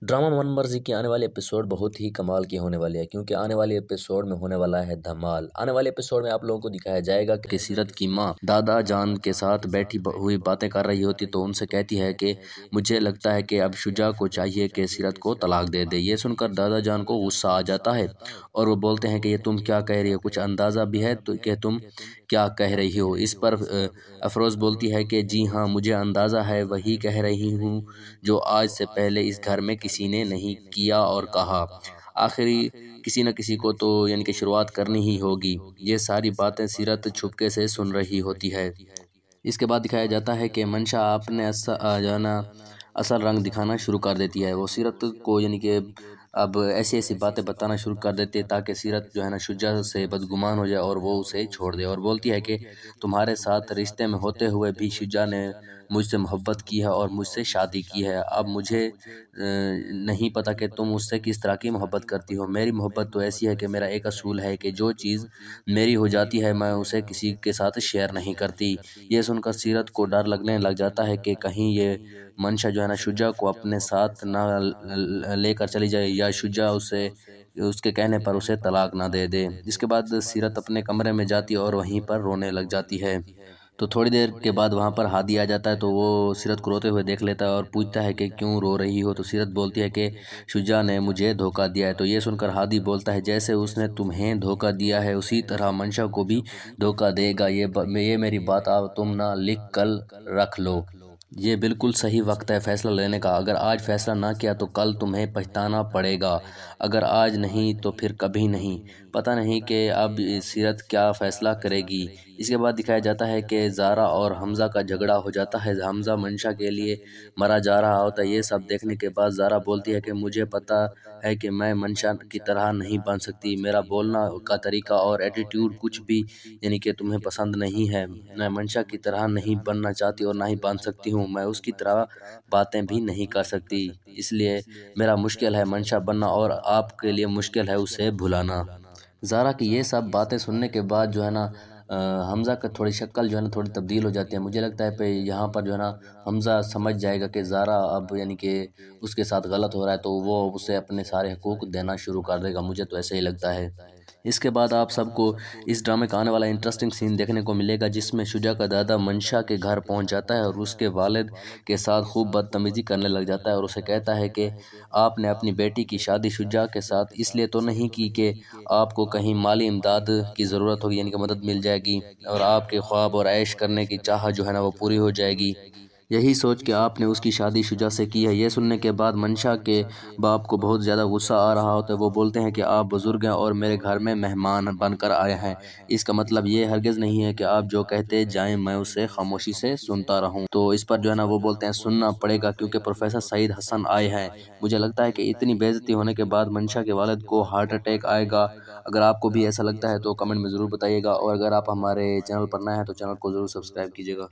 Drama मन मर्जी की आने वाले एपिसोड बहुत ही कमाल के होने वाले हैं, क्योंकि आने वाले एपिसोड में होने वाला है धमाल। आने वाले एपिसोड में आप लोगों को दिखाया जाएगा कि सीरत की माँ दादा जान के साथ बैठी हुई बातें कर रही होती, तो उनसे कहती है कि मुझे लगता है कि अब शुजा को चाहिए कि सीरत को तलाक दे दे। ये सुनकर दादा जान को गुस्सा आ जाता है और वो बोलते हैं कि ये तुम क्या कह रही हो, कुछ अंदाज़ा भी है तो कि तुम क्या कह रही हो। इस पर अफरोज़ बोलती है कि जी हाँ, मुझे अंदाज़ा है, वही कह रही हूँ जो आज से पहले इस घर में किसी ने नहीं किया और कहा। आखिरी किसी न किसी को तो यानी कि शुरुआत करनी ही होगी। ये सारी बातें सीरत छुपके से सुन रही होती है। इसके बाद दिखाया जाता है कि मंशा अपने जो है ना असल रंग दिखाना शुरू कर देती है। वो सीरत को यानी कि अब ऐसी ऐसी बातें बताना शुरू कर देती है ताकि सीरत जो है ना शुजा से बदगुमान हो जाए और वो उसे छोड़ दे, और बोलती है कि तुम्हारे साथ रिश्ते में होते हुए भी शुजा ने मुझसे मोहब्बत की है और मुझसे शादी की है। अब मुझे नहीं पता कि तुम उससे किस तरह की मोहब्बत करती हो। मेरी मोहब्बत तो ऐसी है कि मेरा एक असूल है कि जो चीज़ मेरी हो जाती है मैं उसे किसी के साथ शेयर नहीं करती। ये सुनकर सीरत को डर लगने लग जाता है कि कहीं ये मंशा जो है ना शुजा को अपने साथ ना लेकर चली जाए या शुजा उसे उसके कहने पर उसे तलाक ना दे दे। इसके बाद सीरत अपने कमरे में जाती है और वहीं पर रोने लग जाती है। तो थोड़ी देर के बाद वहाँ पर हादी आ जाता है, तो वो सीरत को रोते हुए देख लेता है और पूछता है कि क्यों रो रही हो। तो सीरत बोलती है कि शुजा ने मुझे धोखा दिया है। तो ये सुनकर हादी बोलता है जैसे उसने तुम्हें धोखा दिया है उसी तरह मंशा को भी धोखा देगा। ये मेरी बात आप तुम ना लिख कल रख लो। ये बिल्कुल सही वक्त है फैसला लेने का। अगर आज फैसला ना किया तो कल तुम्हें पछताना पड़ेगा। अगर आज नहीं तो फिर कभी नहीं। पता नहीं कि अब सीरत क्या फ़ैसला करेगी। इसके बाद दिखाया जाता है कि ज़ारा और हमज़ा का झगड़ा हो जाता है। हमज़ा मंशा के लिए मरा जा रहा होता है। ये सब देखने के बाद ज़ारा बोलती है कि मुझे पता है कि मैं मंशा की तरह नहीं बन सकती। मेरा बोलना का तरीका और एटीट्यूड कुछ भी यानी कि तुम्हें पसंद नहीं है। मैं मंशा की तरह नहीं बनना चाहती और ना ही बन सकती हूँ। मैं उसकी तरह बातें भी नहीं कर सकती। इसलिए मेरा मुश्किल है मंशा बनना और आपके लिए मुश्किल है उसे भुलाना। ज़ारा की ये सब बातें सुनने के बाद जो है ना हमज़ा का थोड़ी शक्ल जो है ना थोड़ी तब्दील हो जाती है। मुझे लगता है पे यहाँ पर जो है ना हमज़ा समझ जाएगा कि ज़ारा अब यानी कि उसके साथ गलत हो रहा है, तो वो उसे अपने सारे हकूक़ देना शुरू कर देगा। मुझे तो ऐसे ही लगता है। इसके बाद आप सबको इस ड्रामे का आने वाला इंटरेस्टिंग सीन देखने को मिलेगा, जिसमें शुजा का दादा मंशा के घर पहुंच जाता है और उसके वालिद के साथ खूब बदतमीज़ी करने लग जाता है और उसे कहता है कि आपने अपनी बेटी की शादी शुजा के साथ इसलिए तो नहीं की कि आपको कहीं माली इमदाद की ज़रूरत होगी, यानी कि मदद मिल जाएगी और आपके ख्वाब और ऐश करने की चाह जो है ना वो पूरी हो जाएगी। यही सोच के आपने उसकी शादी शुजा से की है। ये सुनने के बाद मंशा के बाप को बहुत ज़्यादा गुस्सा आ रहा होता है। वो बोलते हैं कि आप बुज़ुर्ग हैं और मेरे घर में मेहमान बनकर आए हैं। इसका मतलब ये हरगिज़ नहीं है कि आप जो कहते जाएं मैं उसे खामोशी से सुनता रहूं। तो इस पर जो है ना वो बोलते हैं सुनना पड़ेगा क्योंकि प्रोफेसर सईद हसन आए हैं। मुझे लगता है कि इतनी बेइज्जती होने के बाद मंशा के वालिद को हार्ट अटैक आएगा। अगर आपको भी ऐसा लगता है तो कमेंट में ज़रूर बताइएगा, और अगर आप हमारे चैनल पर नए हैं तो चैनल को ज़रूर सब्सक्राइब कीजिएगा।